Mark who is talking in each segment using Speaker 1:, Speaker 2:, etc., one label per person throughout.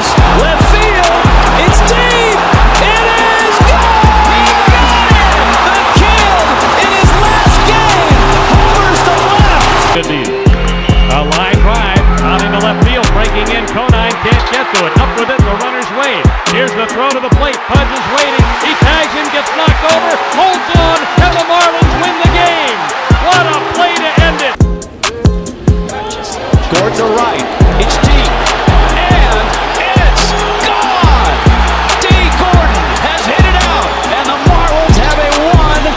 Speaker 1: goes. Left field. It's deep. It is gone. He got it. The kid in his last game homers to left.
Speaker 2: Good deal. A line drive out into left field, breaking in. Conine can't get to it. Up with it. The runner's wave. Here's the throw to the plate. Pudge is waiting. He tags him, gets knocked over, holds on, and the Marlins win the game. What a play to end it.
Speaker 1: Gordon to right. It's deep. And it's gone. D. Gordon has hit it out. And the Marlins have a 1-0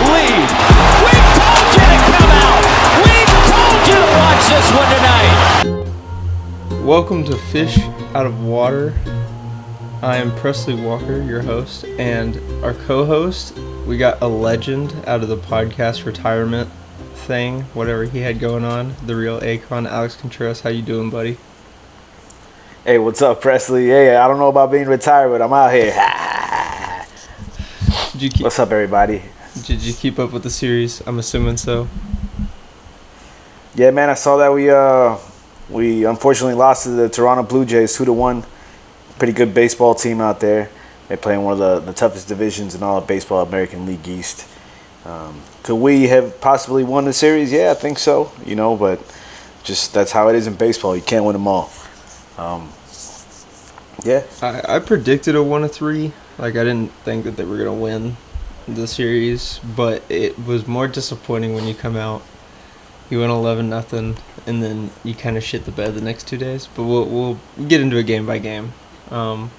Speaker 1: lead. We told you to come out. We told you to watch this one tonight.
Speaker 3: Welcome to Fish Out of Water. I am Presley Walker, your host, and our co-host, we got a legend out of the podcast retirement thing, whatever he had going on, the real Akon, Alex Contreras. How you doing, buddy?
Speaker 4: Hey, what's up, Presley? Hey, I don't know about being retired, but I'm out here. What's up, everybody?
Speaker 3: Did you keep up with the series? I'm assuming so.
Speaker 4: Yeah, man, I saw that we unfortunately lost to the Toronto Blue Jays 2-1. Pretty good baseball team out there. They play in one of the toughest divisions in all of baseball, American League East. Could we have possibly won the series? Yeah, I think so. But just that's how it is in baseball. You can't win them all. Yeah.
Speaker 3: I predicted a 1-3. I didn't think that they were gonna win the series, but it was more disappointing when you come out. You win 11-0, and then you kind of shit the bed the next 2 days. But we'll get into it game by game. We'll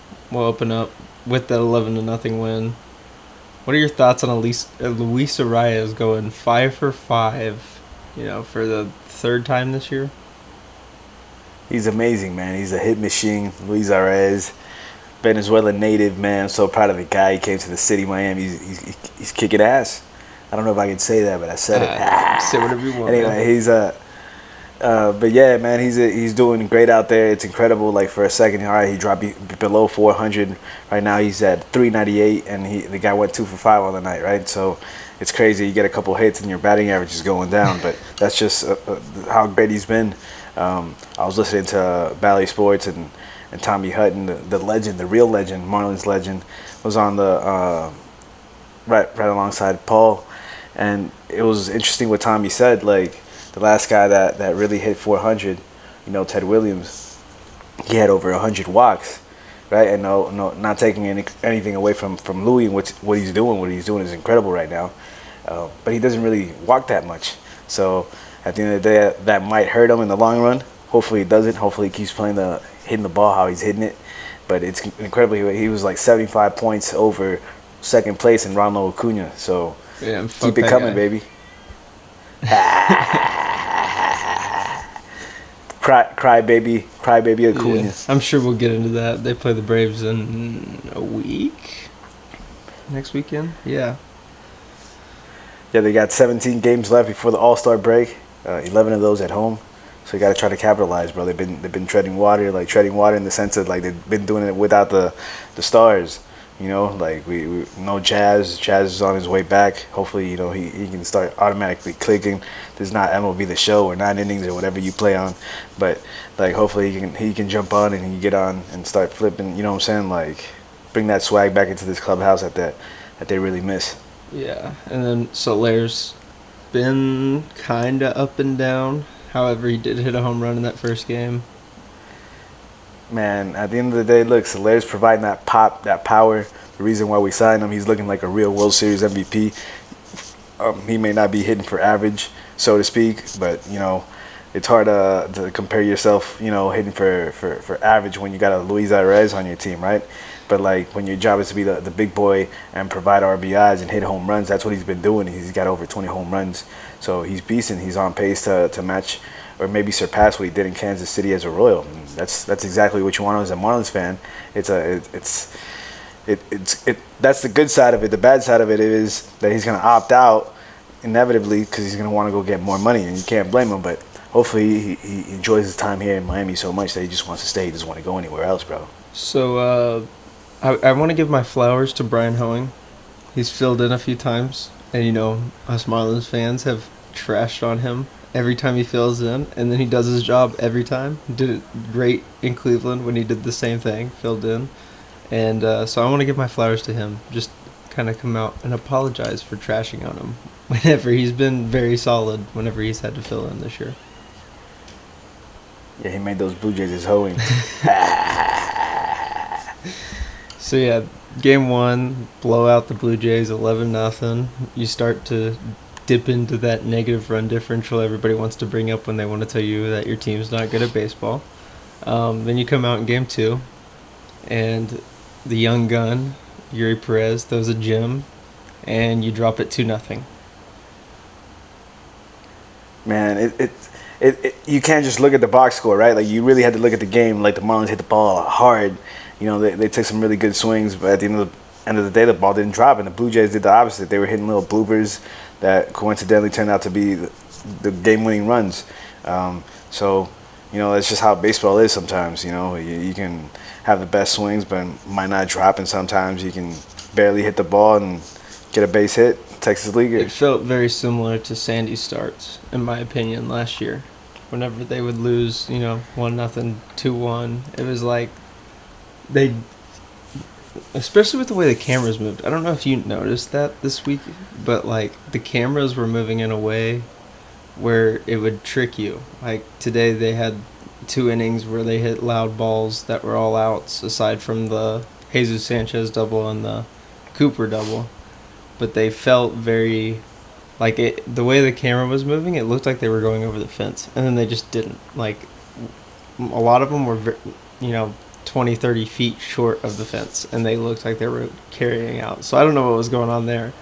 Speaker 3: open up with that 11-0 win. What are your thoughts on Luis Arias going 5 for 5, for the third time this year?
Speaker 4: He's amazing, man. He's a hit machine. Luis Arias, Venezuelan native, man. I'm so proud of the guy. He came to the city, Miami. He's kicking ass. I don't know if I can say that, but I said it.
Speaker 3: Say whatever you want.
Speaker 4: Anyway, he's but yeah, man, he's doing great out there. It's incredible. For a second, all right, he dropped below 400. Right now, he's at 398, and the guy went 2 for 5 on the night, right? So it's crazy. You get a couple hits, and your batting average is going down. But that's just how great he's been. I was listening to Bally Sports, and Tommy Hutton, the legend, the real legend, Marlins legend, was on the right alongside Paul, and it was interesting what Tommy said. The last guy that really hit 400, Ted Williams, he had over 100 walks, right? And no, not taking anything away from Louis, what he's doing. What he's doing is incredible right now, but he doesn't really walk that much. So at the end of the day, that might hurt him in the long run. Hopefully it doesn't. Hopefully he keeps hitting the ball how he's hitting it. But it's incredible. He was 75 points over second place in Ronald Acuna. So
Speaker 3: yeah,
Speaker 4: keep it coming, baby. Cry baby Acuna.
Speaker 3: Yeah, I'm sure we'll get into that. They play the Braves in a week. Next weekend, yeah.
Speaker 4: Yeah, they got 17 games left before the All-Star break. 11 of those at home. So you got to try to capitalize, bro. They've been treading water, treading water in the sense of they've been doing it without the stars. We no Jazz. Jazz is on his way back. Hopefully, he can start automatically clicking. There's not MLB The Show or 9 innings or whatever you play on, but hopefully he can jump on and he can get on and start flipping. You know what I'm saying? Bring that swag back into this clubhouse that they really miss.
Speaker 3: Yeah, and then Soler's been kind of up and down. However, he did hit a home run in that first game.
Speaker 4: Man, at the end of the day, look, Soler's providing that pop, that power. The reason why we signed him, he's looking like a real World Series MVP. He may not be hitting for average, so to speak, but, it's hard to compare yourself, hitting for average when you got a Luis Arias on your team, right? But, when your job is to be the big boy and provide RBIs and hit home runs, that's what he's been doing. He's got over 20 home runs. So he's beasting. He's on pace to match or maybe surpass what he did in Kansas City as a Royal. And that's exactly what you want as a Marlins fan. That's the good side of it. The bad side of it is that he's going to opt out inevitably because he's going to want to go get more money, and you can't blame him. But hopefully he enjoys his time here in Miami so much that he just wants to stay. He doesn't want to go anywhere else, bro.
Speaker 3: So I want to give my flowers to Brian Hoeing. He's filled in a few times, and us Marlins fans have trashed on him every time he fills in, and then he does his job every time. He did it great in Cleveland when he did the same thing, filled in. And so I want to give my flowers to him. Just kind of come out and apologize for trashing on him whenever he's been very solid, whenever he's had to fill in this year.
Speaker 4: Yeah, he made those Blue Jays his hoeing.
Speaker 3: So yeah, game 1, blow out the Blue Jays 11-0. You start to dip into that negative run differential everybody wants to bring up when they want to tell you that your team's not good at baseball. Then you come out in game 2, and the young gun, Eury Perez, throws a gem, and you drop it 2-0.
Speaker 4: Man, it you can't just look at the box score, right? Like, you really had to look at the game. Like, the Marlins hit the ball hard. You know, they took some really good swings, but at the end of the day, the ball didn't drop, and the Blue Jays did the opposite. They were hitting little bloopers that coincidentally turned out to be the game-winning runs. So, you know, that's just how baseball is sometimes. You know, you can have the best swings, but might not drop, and sometimes you can barely hit the ball and get a base hit. Texas League.
Speaker 3: It felt very similar to Sandy's starts, in my opinion, last year. Whenever they would lose, 1-0, 2-1, it was like they, especially with the way the cameras moved. I don't know if you noticed that this week, but like the cameras were moving in a way where it would trick you. Like today they had 2 innings where they hit loud balls that were all outs, aside from the Jesus Sanchez double and the Cooper double. But they felt very, like the way the camera was moving, it looked like they were going over the fence, and then they just didn't. Like a lot of them were, 20, 30 feet short of the fence, and they looked like they were carrying out. So I don't know what was going on there,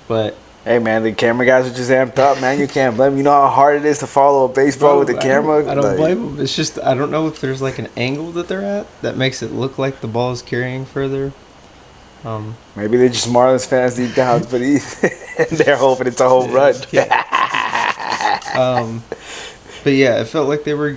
Speaker 3: but
Speaker 4: hey man, the camera guys are just amped up, man. You can't blame them. You know how hard it is to follow a baseball with the camera?
Speaker 3: I don't blame them. It's just, I don't know if there's like an angle that they're at that makes it look like the ball is carrying further.
Speaker 4: Maybe they're just Marlins fans deep down, but they're hoping it's a home run.
Speaker 3: But yeah, it felt like they were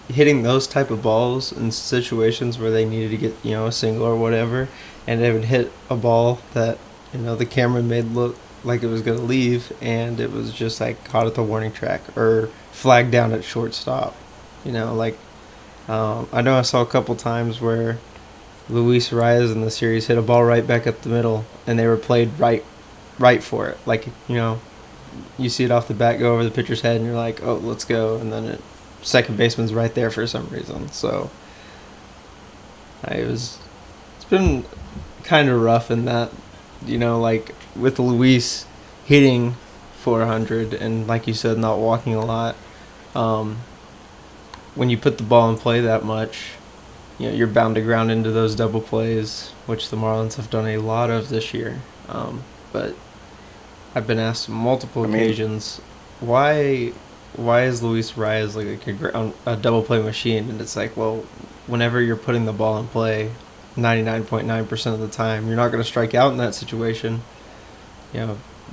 Speaker 3: hitting those type of balls in situations where they needed to get, a single or whatever, and they would hit a ball that, the camera made look like it was going to leave, and it was just like caught at the warning track or flagged down at shortstop. I know I saw a couple times where Luis Reyes in the series hit a ball right back up the middle, and they were played right for it. Like, you see it off the bat go over the pitcher's head, and you're like, oh, let's go. And then second baseman's right there for some reason. So it's been kind of rough in that, like with Luis hitting 400 and, like you said, not walking a lot. When you put the ball in play that much, you're bound to ground into those double plays, which the Marlins have done a lot of this year. But I've been asked on multiple occasions, why is Luis Reyes like a double play machine? And it's like, well, whenever you're putting the ball in play 99.9% of the time, you're not going to strike out in that situation.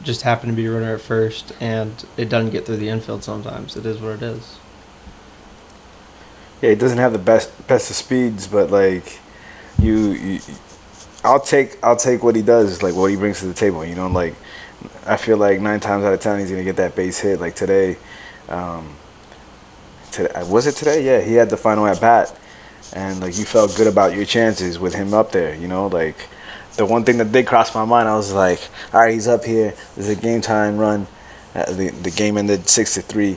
Speaker 3: Just happen to be a runner at first, and it doesn't get through the infield sometimes. It is what it is.
Speaker 4: Yeah, he doesn't have the best of speeds, but like I'll take what he does, like what he brings to the table. Like I feel like 9 times out of 10 he's gonna get that base hit. Like today, was it today? Yeah, he had the final at bat, and like you felt good about your chances with him up there. Like the one thing that did cross my mind, I was like, all right, he's up here. There's a game time run. The game ended 6-3.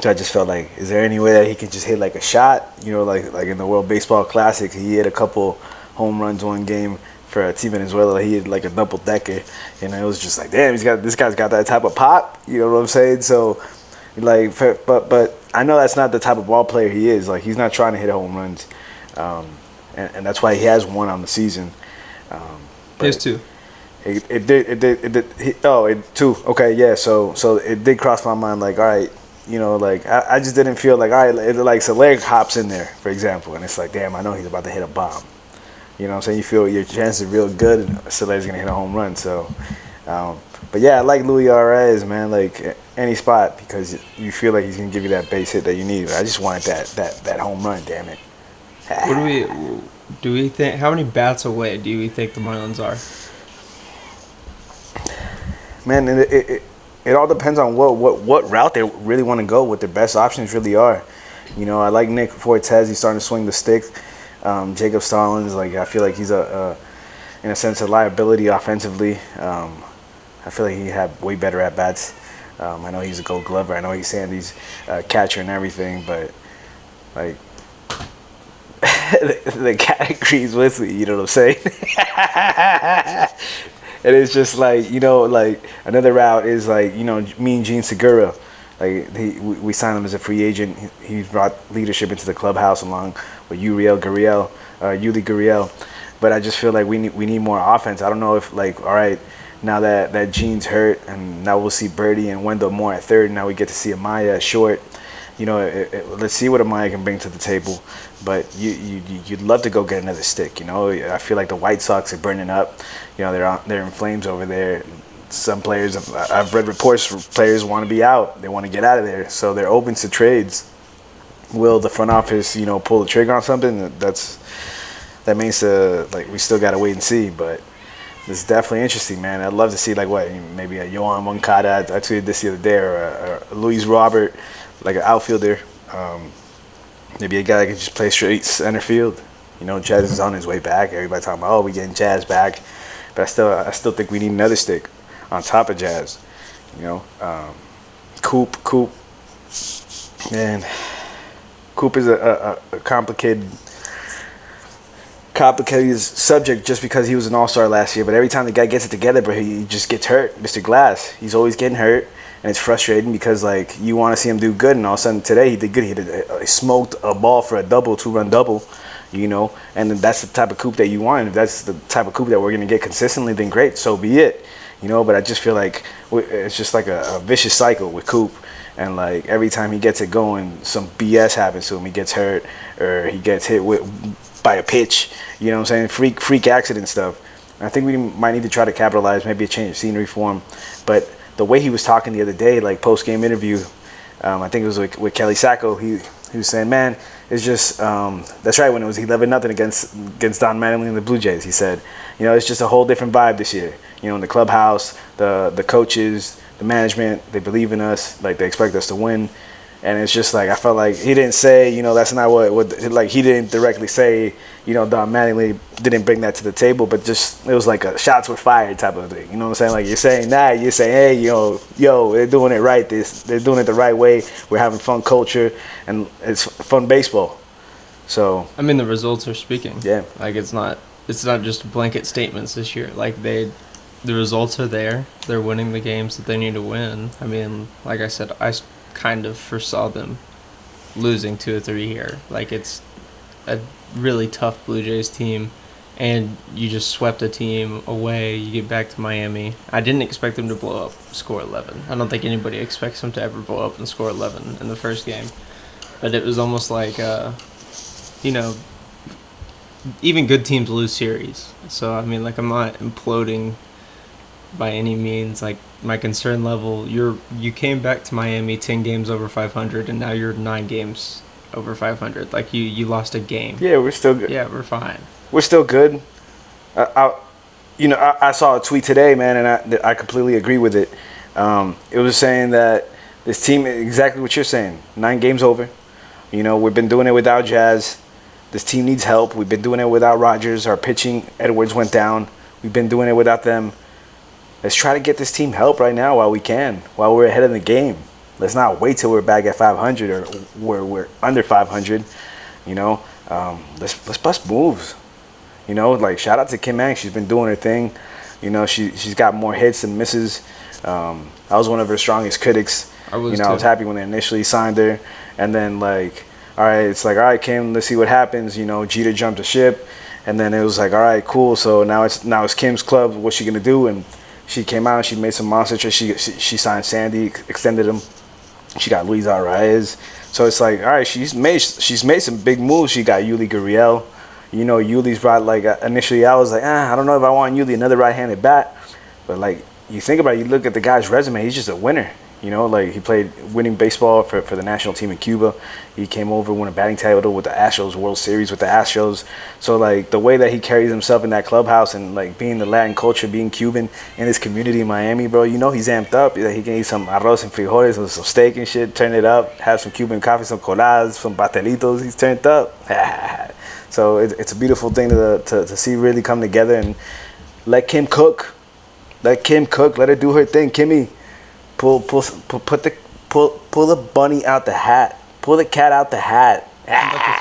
Speaker 4: So I just felt like, is there any way that he could just hit like a shot? Like in the World Baseball Classic, he hit a couple home runs one game for Team Venezuela. He hit like a double decker, and it was just like, damn, this guy's got that type of pop. You know what I'm saying? So, like, but I know that's not the type of ball player he is. Like, he's not trying to hit home runs, and that's why he has 1 on the season.
Speaker 3: There's 2.
Speaker 4: It did. 2. Okay, yeah. So it did cross my mind. Like, all right. Like, I just didn't feel like, all right, like Soler hops in there, for example, and it's like, damn, I know he's about to hit a bomb. You know what I'm saying? You feel your chances are real good, and Soler's going to hit a home run. So, but yeah, I like Luis Reyes, man, like any spot, because you feel like he's going to give you that base hit that you need. I just wanted that home run, damn it.
Speaker 3: What do we think, how many bats away do we think the Marlins are?
Speaker 4: Man, in it all depends on what route they really want to go, what their best options really are. You know, I like Nick Fortes. He's starting to swing the stick. Jacob Stallings, like, I feel like he's in a sense, a liability offensively. I feel like he had way better at bats. I know he's a Gold Glover. I know he's Sandy's catcher and everything, but like the cat agrees with me. You know what I'm saying? And it's just like, you know, like another route is like, you know, me and Gene Segura. Like we signed him as a free agent. He brought leadership into the clubhouse along with Eury Gurriel. But I just feel like we need more offense. I don't know if, like, all right, now that Gene's hurt, and now we'll see Birdie and Wendell more at third. Now we get to see Amaya at short. You know, let's see what Amaya can bring to the table. But you'd love to go get another stick. You know, I feel like the White Sox are burning up. You know, they're in flames over there. Some players, I've read reports for players want to be out. They want to get out of there, so they're open to trades. Will the front office, you know, pull the trigger on something? That means like we still gotta wait and see. But it's definitely interesting, man. I'd love to see, like, what, maybe a Yohan Moncada. I tweeted this the other day, or a Luis Robert, like an outfielder. Maybe a guy that can just play straight center field. You know, Jazz is on his way back. Everybody talking about, oh, we getting Jazz back, but I still think we need another stick on top of Jazz. You know, Coop, man. Coop is a complicated subject just because he was an all-star last year. But every time the guy gets it together, bro, he just gets hurt. Mr. Glass, he's always getting hurt, and it's frustrating because, like, you want to see him do good, and all of a sudden today he did good. He smoked a ball for a double, 2-run double, you know, and that's the type of Coop that you want. If that's the type of Coop that we're going to get consistently, then great, so be it, you know. But I just feel like it's just like a vicious cycle with Coop. And, like, every time he gets it going, some BS happens to him. He gets hurt, or he gets hit by a pitch. You know what I'm saying? Freak accident stuff. And I think we might need to try to capitalize, maybe a change of scenery for him. But the way he was talking the other day, like, post-game interview, I think it was with Kelly Sacco, he was saying, man, it's just, that's right, when it was 11-0 against Don Mattingly and the Blue Jays, he said, you know, it's just a whole different vibe this year. You know, in the clubhouse, the coaches, the management, they believe in us, like, they expect us to win. And it's just like, I felt like he didn't say, you know, that's not what like, he didn't directly say, you know, Don Mattingly didn't bring that to the table, but just, it was like a shots were fired type of thing. You know what I'm saying? Like, you're saying that, you're saying, hey, yo, they're doing it right. They're doing it the right way. We're having fun culture, and it's fun baseball. So,
Speaker 3: I mean, the results are speaking.
Speaker 4: Yeah.
Speaker 3: Like, it's not just blanket statements this year. Like, the results are there. They're winning the games that they need to win. I mean, like I said, I kind of foresaw them losing 2 or 3 here. Like, it's a really tough Blue Jays team, and you just swept a team away. You get back to Miami. I didn't expect them to blow up, score 11. I don't think anybody expects them to ever blow up and score 11 in the first game. But it was almost like, you know, even good teams lose series. So, I mean, like, I'm not imploding by any means. Like, my concern level, you came back to Miami 10 games over 500, and now you're 9 games over 500. Like, you lost a game.
Speaker 4: Yeah, we're still good.
Speaker 3: Yeah, we're fine.
Speaker 4: We're still good. I saw a tweet today, man, and I completely agree with it. It was saying that this team, exactly what you're saying, 9 games over. You know, we've been doing it without Jazz. This team needs help. We've been doing it without Rogers. Our pitching, Edwards went down. We've been doing it without them. Let's try to get this team help right now while we can, while we're ahead of the game. Let's not wait till we're back at 500 or we're under 500. You know, let's bust moves. You know, like, shout out to Kim Ang. She's been doing her thing. You know, she's got more hits than misses. I was one of her strongest critics. I was happy when they initially signed her, and then, like, all right, it's like, all right, Kim, let's see what happens. You know, Jeter jumped the ship, and then it was like, all right, cool. So now it's Kim's club. What's she gonna do? And she came out and she made some monster trades. She signed Sandy, extended him. She got Luis Arraez. So it's like, all right, she's made some big moves. She got Eury Gurriel. You know, Yuli's brought, like, initially I was like, I don't know if I want Eury, another right-handed bat. But, like, you think about it, you look at the guy's resume, he's just a winner. You know, like he played winning baseball for the national team in Cuba. He came over, won a batting title with the Astros, World Series with the Astros. So like the way that he carries himself in that clubhouse and like being the Latin culture, being Cuban in his community in Miami, bro, you know he's amped up. He can eat some arroz and frijoles with some steak and shit, turn it up, have some Cuban coffee, some coladas, some pastelitos. He's turned up. So it's a beautiful thing to see really come together and let Kim cook. Let Kim cook. Let her do her thing. Kimmy, pull the bunny out the hat. Pull the cat out the hat.
Speaker 3: I'm about to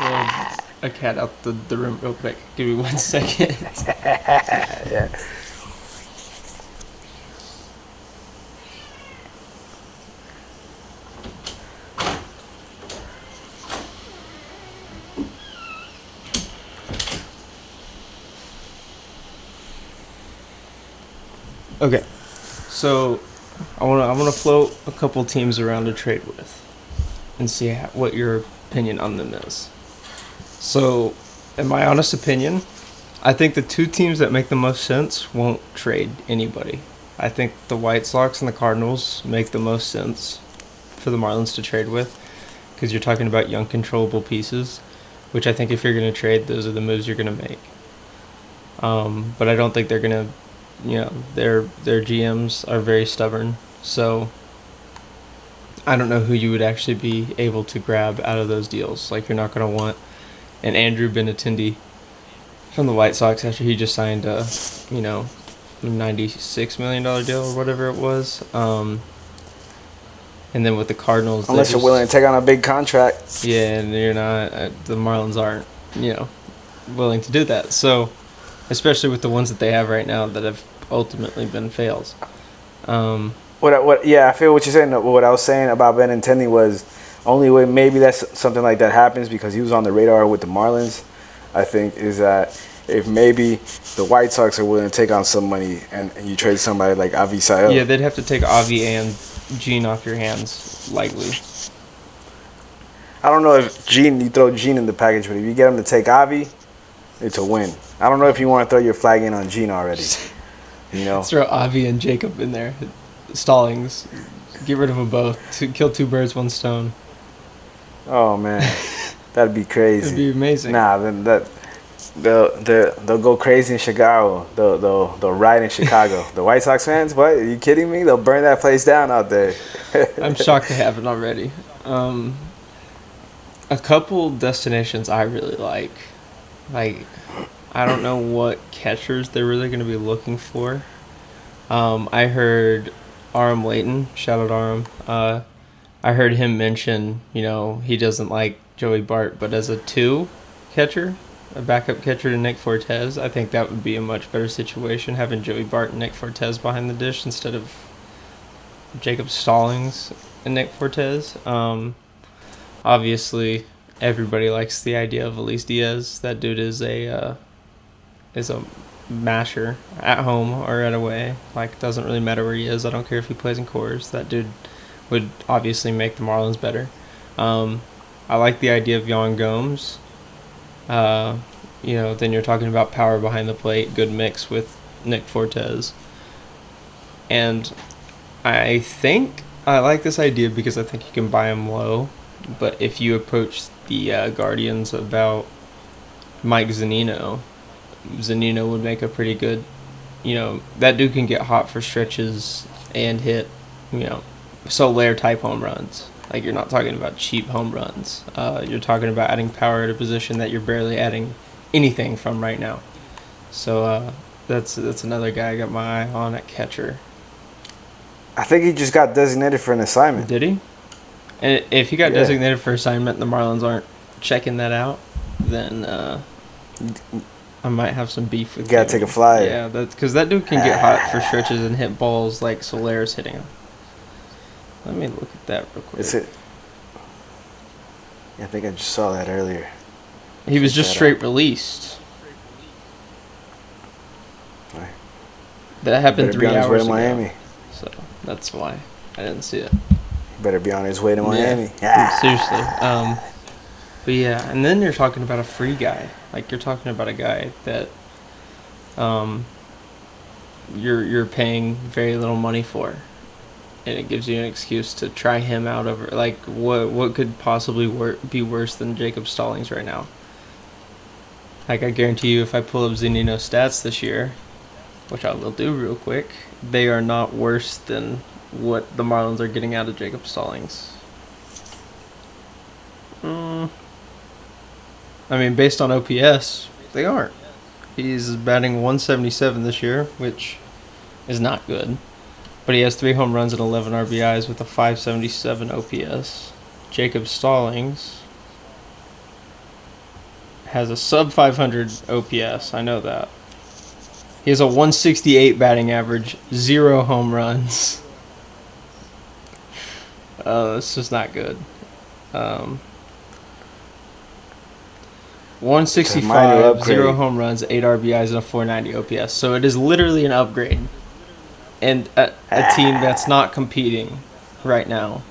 Speaker 3: throw a cat out the room real quick. Give me 1 second.
Speaker 4: Yeah.
Speaker 3: Okay, so I wanna float a couple teams around to trade with, and see what your opinion on them is. So, in my honest opinion, I think the two teams that make the most sense won't trade anybody. I think the White Sox and the Cardinals make the most sense for the Marlins to trade with, because you're talking about young, controllable pieces, which I think if you're going to trade, those are the moves you're going to make. But I don't think they're going to, their GMs are very stubborn, so I don't know who you would actually be able to grab out of those deals. Like, you're not going to want an Andrew Benintendi from the White Sox after he just signed a, $96 million deal or whatever it was. And then with the Cardinals,
Speaker 4: unless you're willing to take on a big contract.
Speaker 3: Yeah, and you're not. The Marlins aren't, willing to do that. So, especially with the ones that they have right now that have ultimately been fails.
Speaker 4: I feel what you're saying. What I was saying about Benintendi was only way maybe that's something like that happens because he was on the radar with the Marlins. I think is that if maybe the White Sox are willing to take on some money and you trade somebody like Avi Sael.
Speaker 3: Yeah, they'd have to take Avi and Gene off your hands, likely.
Speaker 4: I don't know if you throw Gene in the package, but if you get him to take Avi, it's a win. I don't know if you want to throw your flag in on Gene already.
Speaker 3: Let's throw Avi and Jacob in there. Stallings. Get rid of them both. Kill two birds, one stone.
Speaker 4: Oh, man. That'd be crazy.
Speaker 3: It'd be amazing.
Speaker 4: Nah, then they'll go crazy in Chicago. They'll riot in Chicago. The White Sox fans, what? Are you kidding me? They'll burn that place down out there.
Speaker 3: I'm shocked they haven't already. A couple destinations I really like. Like, I don't know what catchers they're really going to be looking for. I heard Aram Layton, shout out Aram. I heard him mention, he doesn't like Joey Bart, but as a catcher, a backup catcher to Nick Fortes, I think that would be a much better situation, having Joey Bart and Nick Fortes behind the dish instead of Jacob Stallings and Nick Fortes. Obviously, everybody likes the idea of Elise Diaz. That dude is a masher at home or at away. Like, doesn't really matter where he is. I don't care if he plays in Coors. That dude would obviously make the Marlins better. I like the idea of Yan Gomes. Then you're talking about power behind the plate, good mix with Nick Fortes. And I think I like this idea because I think you can buy him low. But if you approach the Guardians about Mike Zunino would make a pretty good, that dude can get hot for stretches and hit, Soler type home runs. Like, you're not talking about cheap home runs. You're talking about adding power at a position that you're barely adding anything from right now. So that's another guy I got my eye on at catcher.
Speaker 4: I think he just got designated for an assignment.
Speaker 3: Did he? And if he got designated for assignment and the Marlins aren't checking that out, then I might have some beef with
Speaker 4: you. Gotta take a flyer.
Speaker 3: Yeah, because that dude can get hot for stretches and hit balls like Soler's hitting him. Let me look at that real quick.
Speaker 4: Is it? Yeah, I think I just saw that earlier.
Speaker 3: He was just straight released.
Speaker 4: Right.
Speaker 3: That happened 3 hours ago.
Speaker 4: Miami.
Speaker 3: So that's why I didn't see it.
Speaker 4: Better be on his way to Miami.
Speaker 3: Yeah. Seriously. But yeah, and then you're talking about a free guy. Like, you're talking about a guy that you're paying very little money for. and it gives you an excuse to try him out over. Like, what could possibly be worse than Jacob Stallings right now? Like, I guarantee you, if I pull up Zunino's stats this year, which I will do real quick, they are not worse than what the Marlins are getting out of Jacob Stallings. I mean, based on OPS, they aren't. He's batting 177 this year, which is not good. But he has 3 home runs and 11 RBIs with a 577 OPS. Jacob Stallings has a sub 500 OPS. I know that. He has a 168 batting average, 0 home runs. It's just not good. 165, 0 home runs, 8 RBIs, and a 490 OPS. So it is literally an upgrade. And a team that's not competing right now.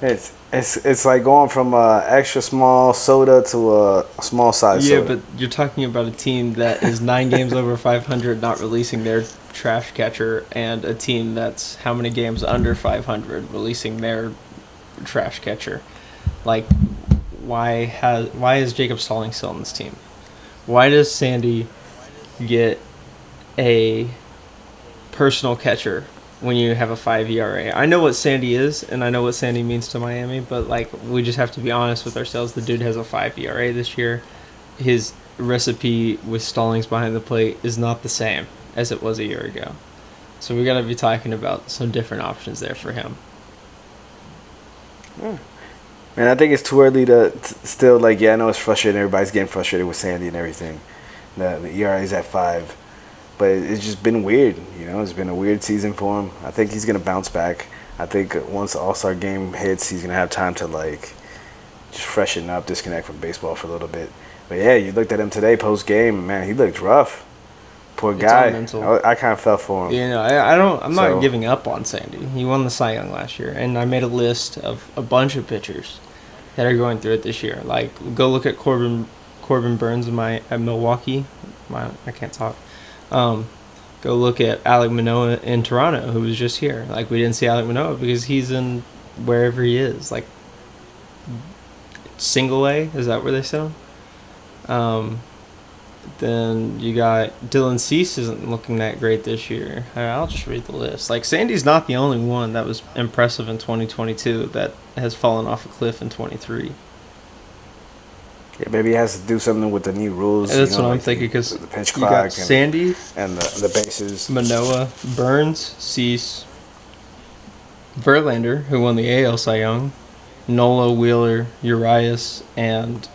Speaker 4: It's like going from extra small soda to a small size soda.
Speaker 3: Yeah, but you're talking about a team that is 9 games over 500 not releasing their trash catcher, and a team that's how many games under 500 releasing their trash catcher. Like, why is Jacob Stallings still on this team? Why does Sandy get a personal catcher when you have a 5 ERA? I know what Sandy is, and I know what Sandy means to Miami, but like, we just have to be honest with ourselves. The dude has a 5 ERA this year. His recipe with Stallings behind the plate is not the same as it was a year ago. So we got to be talking about some different options there for him.
Speaker 4: Man, I think it's too early to still, like, yeah, I know it's frustrating. Everybody's getting frustrated with Sandy and everything. The ERA is at 5. But it's just been weird, you know. It's been a weird season for him. I think he's going to bounce back. I think once the All-Star game hits, he's going to have time to, like, just freshen up, disconnect from baseball for a little bit. But, yeah, you looked at him today post-game, man, he looked rough. Poor guy. I kind of felt for him.
Speaker 3: You know, I'm not giving up on Sandy. He won the Cy Young last year, and I made a list of a bunch of pitchers that are going through it this year. Like, go look at Corbin Burns at Milwaukee. I can't talk. Go look at Alek Manoah in Toronto, who was just here. Like, we didn't see Alek Manoah because he's in wherever he is. Like, single A, is that where they sell him? Then you got Dylan Cease isn't looking that great this year. I'll just read the list. Like, Sandy's not the only one that was impressive in 2022 that has fallen off a cliff in 23.
Speaker 4: Yeah, maybe he has to do something with the new rules.
Speaker 3: That's what I'm thinking, because
Speaker 4: the pitch
Speaker 3: you
Speaker 4: clock
Speaker 3: got Sandy
Speaker 4: and the bases.
Speaker 3: Manoah, Burns, Cease, Verlander, who won the AL Cy Young, Nola, Wheeler, Urias, and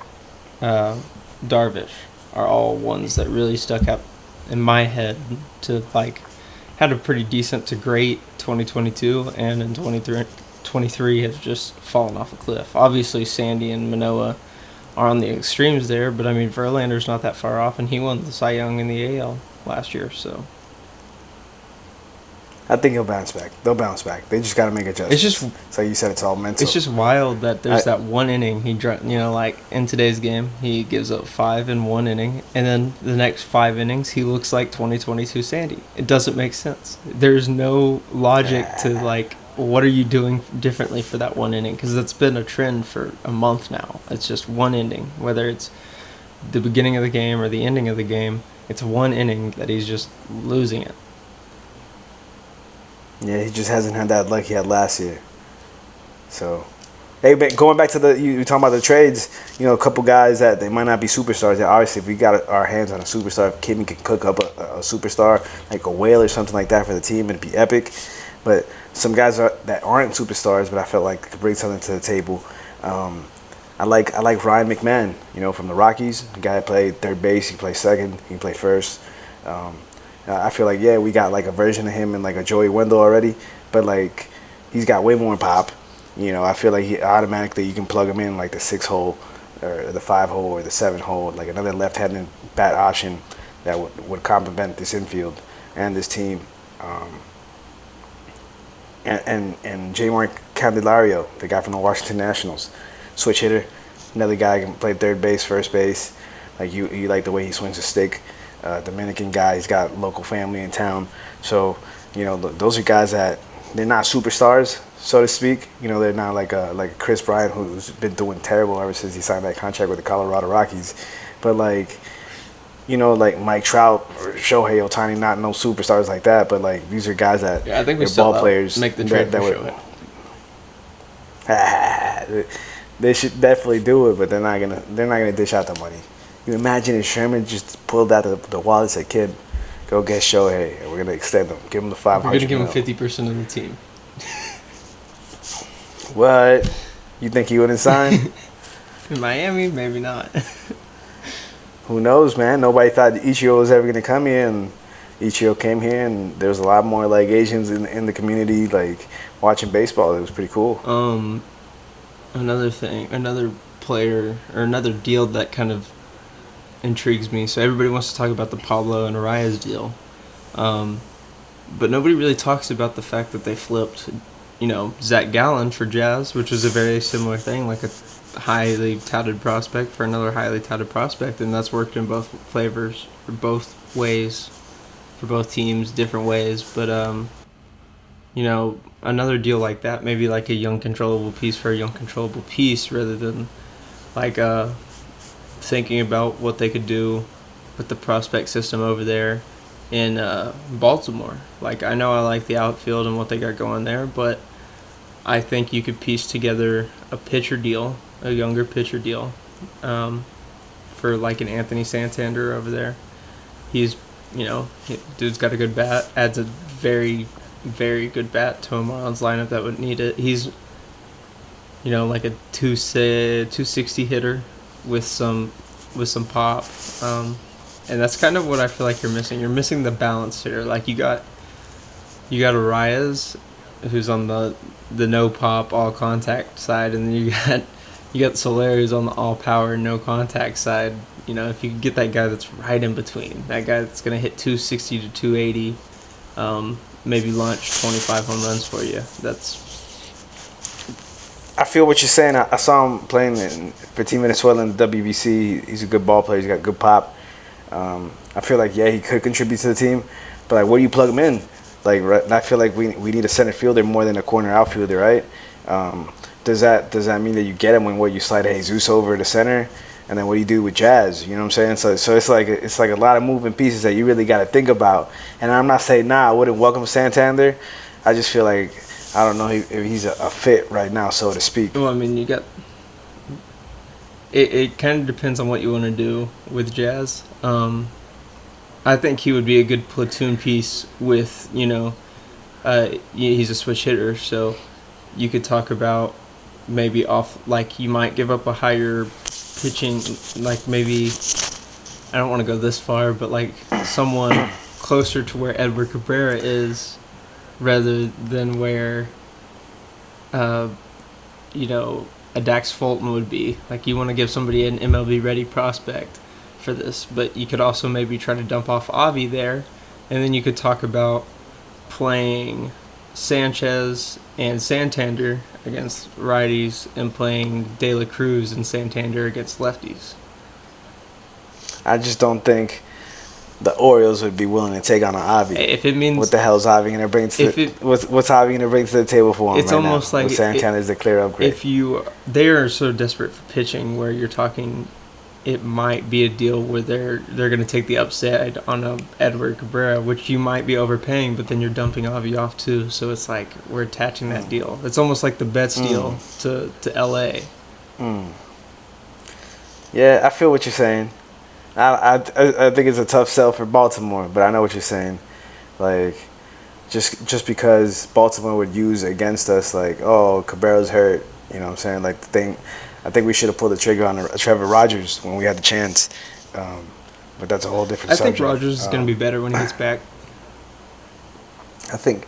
Speaker 3: Darvish are all ones that really stuck out in my head to, like, had a pretty decent to great 2022, and in 23 have just fallen off a cliff. Obviously, Sandy and Manoah are on the extremes there, but I mean, Verlander's not that far off, and he won the Cy Young in the AL last year, so
Speaker 4: I think he'll bounce back. They'll bounce back. They just got to make adjustments.
Speaker 3: it's just,
Speaker 4: so you said, it's all mental.
Speaker 3: it's just wild that there's that one inning like in today's game, he gives up 5 in one inning, and then the next 5 innings, he looks like 2022 Sandy. It doesn't make sense. There's no logic to, like, what are you doing differently for that one inning? Because it's been a trend for a month now. It's just one inning, whether it's the beginning of the game or the ending of the game. It's one inning that he's just losing it.
Speaker 4: Yeah, he just hasn't had that luck he had last year. So, hey, but going back to you talking about the trades, you know, a couple guys that they might not be superstars. Yeah, obviously, if we got our hands on a superstar, if Kimmy could cook up a superstar, like a whale or something like that for the team, it'd be epic. But some guys that aren't superstars, but I felt like could bring something to the table. I like Ryan McMahon, you know, from the Rockies. The guy that played third base, he played second, he can play first. I feel like, yeah, we got like a version of him in like a Joey Wendell already, but like he's got way more pop. You know, I feel like he automatically, you can plug him in like the 6 hole or the 5 hole or the 7 hole, like another left-handed bat option that would complement this infield and this team. And J-Mark Candelario, the guy from the Washington Nationals, switch hitter, another guy can play third base, first base. Like you like the way he swings a stick. Dominican guy, he's got local family in town. So, you know, those are guys that they're not superstars, so to speak. You know, they're not like a Chris Bryant, who's been doing terrible ever since he signed that contract with the Colorado Rockies. But like, you know, like Mike Trout or Shohei Ohtani, not no superstars like that, but like these are guys that
Speaker 3: I think we
Speaker 4: they're
Speaker 3: still
Speaker 4: ball players.
Speaker 3: make the trade for
Speaker 4: Shohei. They should definitely do it, but they're not gonna dish out the money. You imagine if Sherman just pulled out the wallet and said, "Kid, go get Shohei, and we're gonna extend him, give him the 500."
Speaker 3: We're gonna give him 50% of the team.
Speaker 4: What? You think he wouldn't sign?
Speaker 3: In Miami, maybe not.
Speaker 4: Who knows, man? Nobody thought Ichiro was ever going to come here, and Ichiro came here, and there was a lot more like Asians in the community, like watching baseball. It was pretty cool.
Speaker 3: Another player or another deal that kind of intrigues me. So everybody wants to talk about the Pablo and Arias deal, but nobody really talks about the fact that they flipped, you know, Zach Gallen for Jazz, which was a very similar thing, like a highly touted prospect for another highly touted prospect, and that's worked in both flavors, or both ways, for both teams, different ways. But you know, another deal like that, maybe like a young controllable piece for a young controllable piece, rather than like thinking about what they could do with the prospect system over there in Baltimore. Like, I know I like the outfield and what they got going there, but I think you could piece together a pitcher deal, a younger pitcher deal, for like an Anthony Santander over there. He's, you know, dude's got a good bat, adds a very, very good bat to a Marlins lineup that would need it. He's, you know, like a 260 hitter with some pop, and that's kind of what I feel like you're missing. You're missing the balance here. Like, you got Arias, who's on the no pop, all contact side, and then you got Solari's on the all power, no contact side. You know, if you could get that guy that's right in between, that guy that's gonna hit 260 to 280, maybe launch 25 home runs for you.
Speaker 4: I feel what you're saying. I saw him playing for Team Venezuela in the WBC. He's a good ball player. He's got good pop. I feel like, yeah, he could contribute to the team, but like, where do you plug him in? Like, I feel like we need a center fielder more than a corner outfielder, right? Does that mean that you get him when you slide Jesus over to center, and then what do you do with Jazz? You know what I'm saying? So it's like a lot of moving pieces that you really got to think about. And I'm not saying I wouldn't welcome Santander. I just feel like I don't know if he's a fit right now, so to speak.
Speaker 3: Well, I mean, you got it kind of depends on what you want to do with Jazz. I think he would be a good platoon piece with, you know, he's a switch hitter, so you could talk about maybe like you might give up a higher pitching, like maybe, I don't want to go this far, but like someone closer to where Edward Cabrera is, rather than where, you know, a Dax Fulton would be. Like, you want to give somebody an MLB-ready prospect for this, but you could also maybe try to dump off Avi there, and then you could talk about playing Sanchez and Santander against righties and playing De La Cruz and Santander against lefties.
Speaker 4: I just don't think the Orioles would be willing to take on an Avi.
Speaker 3: If it means,
Speaker 4: what the hell is Avi going to bring to what's Avi going to bring to the table for him?
Speaker 3: It's
Speaker 4: right
Speaker 3: almost
Speaker 4: now?
Speaker 3: like
Speaker 4: Santana is the clear upgrade.
Speaker 3: They are so desperate for pitching, where you're talking, it might be a deal where they're going to take the upside on a Edward Cabrera, which you might be overpaying, but then you're dumping Avi off too. So it's like we're attaching that deal. It's almost like the Betts deal to LA.
Speaker 4: Yeah, I feel what you're saying. I think it's a tough sell for Baltimore, but I know what you're saying. Like, just because Baltimore would use against us, like, oh, Cabrera's hurt, you know what I'm saying? Like, I think we should have pulled the trigger on a Trevor Rogers when we had the chance. But that's a whole different subject.
Speaker 3: I think Rogers is going to be better when he gets back.
Speaker 4: I think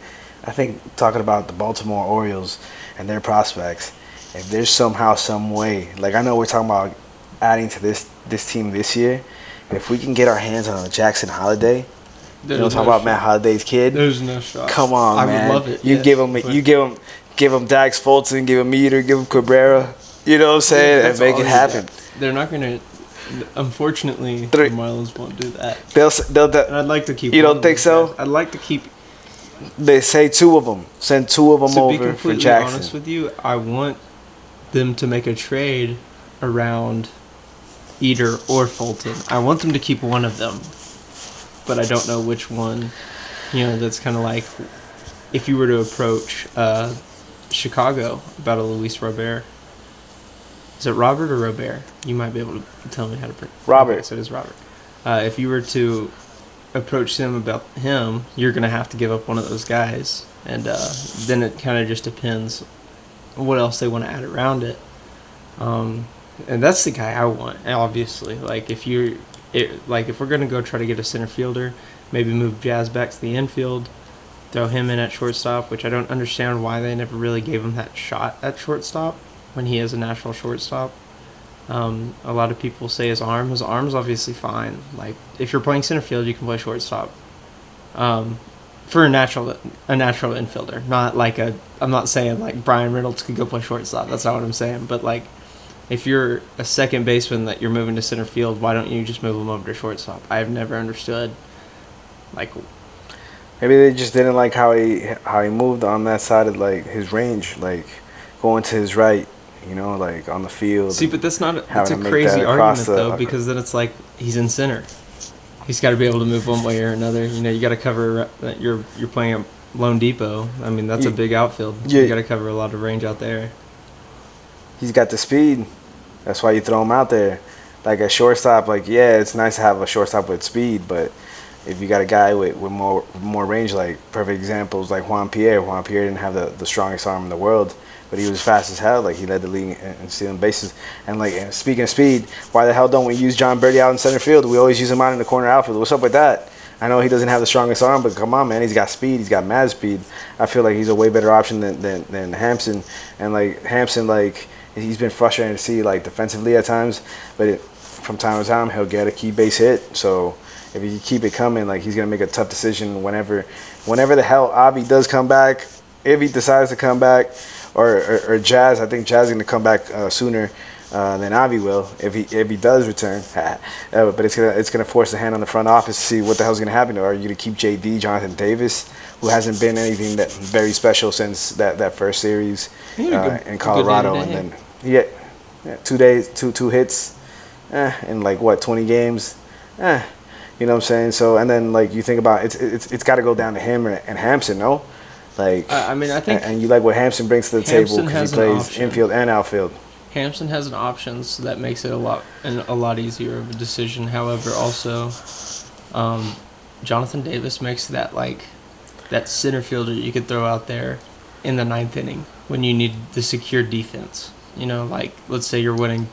Speaker 4: talking about the Baltimore Orioles and their prospects, if there's somehow, some way, like, I know we're talking about adding to this team this year, if we can get our hands on a Jackson Holiday, you know, talking about Matt Holiday's kid.
Speaker 3: There's no shot.
Speaker 4: Come on, man.
Speaker 3: I would love it.
Speaker 4: You give him Dax Fulton, give him Meter, give him Cabrera. You know what I'm saying? And make it happen.
Speaker 3: They're not going to. Unfortunately, the Marlins won't do that.
Speaker 4: They'll
Speaker 3: and I'd like to keep.
Speaker 4: You don't think so?
Speaker 3: I'd like to keep.
Speaker 4: They say 2 of them. Send 2 of them
Speaker 3: To be
Speaker 4: over for
Speaker 3: completely
Speaker 4: Jackson.
Speaker 3: honest with you, I want them to make a trade around Eater or Fulton. I want them to keep one of them, but I don't know which one. That's kind of like if you were to approach Chicago about a Luis Robert. Is it Robert or Robert? You might be able to tell me how to pronounce.
Speaker 4: Robert.
Speaker 3: Okay, so it is Robert. If you were to approach them about him, you're going to have to give up one of those guys. And then it kind of just depends what else they want to add around it. And that's the guy I want, obviously. Like, if we're going to go try to get a center fielder, maybe move Jazz back to the infield, throw him in at shortstop, which I don't understand why they never really gave him that shot at shortstop when he is a natural shortstop. A lot of people say his arm's obviously fine. Like, if you're playing center field, you can play shortstop. For a natural infielder, not like I'm not saying like Brian Reynolds could go play shortstop. That's not what I'm saying. But like, if you're a second baseman that you're moving to center field, why don't you just move him over to shortstop? I've never understood. Like,
Speaker 4: maybe they just didn't like how he moved on that side of like his range, like going to his right. Like on the field.
Speaker 3: See, but that's a crazy argument though, because then it's like he's in center. He's got to be able to move one way or another. You got to cover. You're playing at Lone Depot. I mean, that's a big outfield.
Speaker 4: Yeah.
Speaker 3: You got to cover a lot of range out there.
Speaker 4: He's got the speed. That's why you throw him out there. Like a shortstop, like it's nice to have a shortstop with speed, but if you got a guy with more range, like perfect examples like Juan Pierre. Juan Pierre didn't have the strongest arm in the world, but he was fast as hell. Like, he led the league in stealing bases. And speaking of speed, why the hell don't we use John Birdie out in center field? We always use him out in the corner outfield. What's up with that? I know he doesn't have the strongest arm, but come on, man, he's got speed. He's got mad speed. I feel like he's a way better option than Hampson. And like Hampson, like he's been frustrating to see like defensively at times, but from time to time he'll get a key base hit. So if he keep it coming, like he's gonna make a tough decision whenever the hell Avi does come back, if he decides to come back. Or Jazz. I think Jazz is going to come back sooner than Avi will if he does return. But it's gonna force the hand on the front office to see what the hell's going to happen. Are you going to keep JD, Jonathan Davis, who hasn't been anything that very special since that first series in Colorado, and then 2 days, two hits, in like 20 games. You know what I'm saying? So and then like you think about it's got to go down to him and Hampson, no? Like,
Speaker 3: I mean, I think,
Speaker 4: and you like what Hampson brings to the table because he plays infield and outfield.
Speaker 3: Hampson has an option, so that makes it a lot easier of a decision. However, also, Jonathan Davis makes that center fielder you could throw out there in the 9th inning when you need the secure defense. Like let's say you're winning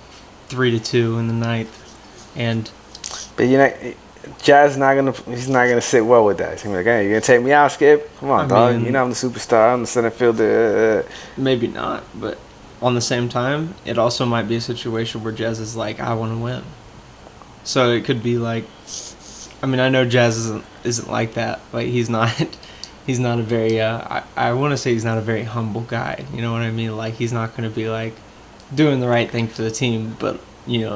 Speaker 3: 3-2 in the 9th, and
Speaker 4: Jazz he's not gonna sit well with that. He's gonna be like, hey, you gonna take me out, Skip? Come on, dog. I'm the superstar. I'm the center fielder.
Speaker 3: Maybe not, but on the same time, it also might be a situation where Jazz is like, I want to win. So it could be like, I mean, I know Jazz isn't like that. Like he's not a very. I want to say he's not a very humble guy. You know what I mean? Like he's not gonna be like doing the right thing for the team, but.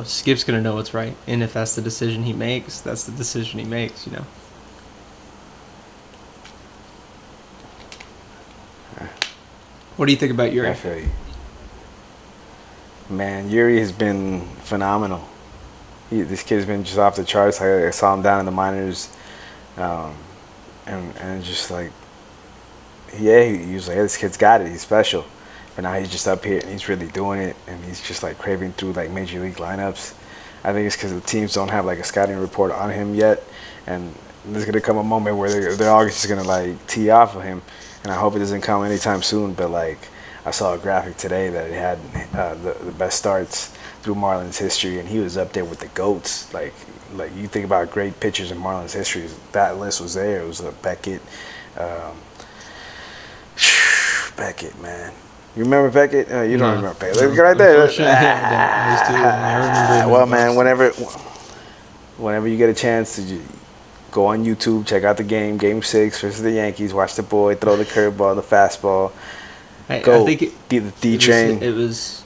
Speaker 3: Skip's going to know what's right. And if that's the decision he makes, that's the decision he makes, What do you think about Eury?
Speaker 4: I feel you. Man, Eury has been phenomenal. This kid's been just off the charts. I saw him down in the minors. And just like, he was like, hey, this kid's got it. He's special. But now he's just up here and he's really doing it, and he's just like craving through like major league lineups. I think it's because the teams don't have like a scouting report on him yet, and there's gonna come a moment where they're all just gonna like tee off of him, and I hope it doesn't come anytime soon. But like I saw a graphic today that it had the best starts through Marlins history, and he was up there with the GOATs. Like you think about great pitchers in Marlins history, that list was there. It was Beckett, Beckett, man. You remember Beckett? You don't remember Beckett. Look right there. Well, man, whenever you get a chance to go on YouTube, check out the Game 6 versus the Yankees, watch the boy throw the curveball, the fastball.
Speaker 3: I think
Speaker 4: the D-Train.
Speaker 3: It was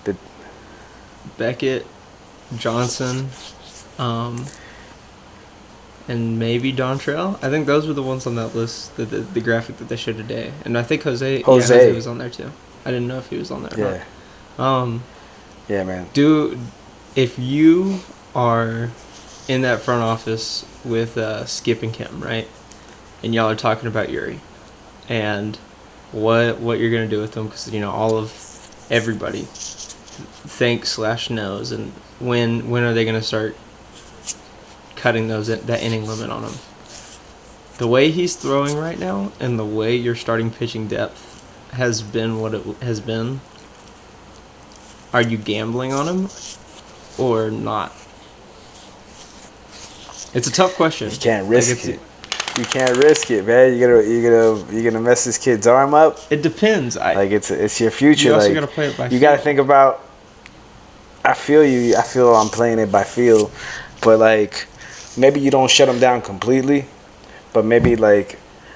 Speaker 3: Beckett, Johnson, and maybe Dontrell. I think those were the ones on that list, the graphic that they showed today. And I think Jose was on there too. I didn't know if he was on there.
Speaker 4: Yeah. Yeah, man.
Speaker 3: If you are in that front office with Skip and Kim, right? And y'all are talking about Eury and what you're going to do with them, because, all of everybody thinks / knows, and when are they going to start cutting that inning limit on him? The way he's throwing right now and the way your starting pitching depth has been what it has been, are you gambling on him or not? It's a tough question.
Speaker 4: You can't risk it. You can't risk it, man. You're gonna mess this kid's arm up.
Speaker 3: It depends.
Speaker 4: It's your future.
Speaker 3: You also gotta play it by feel.
Speaker 4: You gotta think about. I feel you. I feel I'm playing it by feel, but maybe you don't shut him down completely, but maybe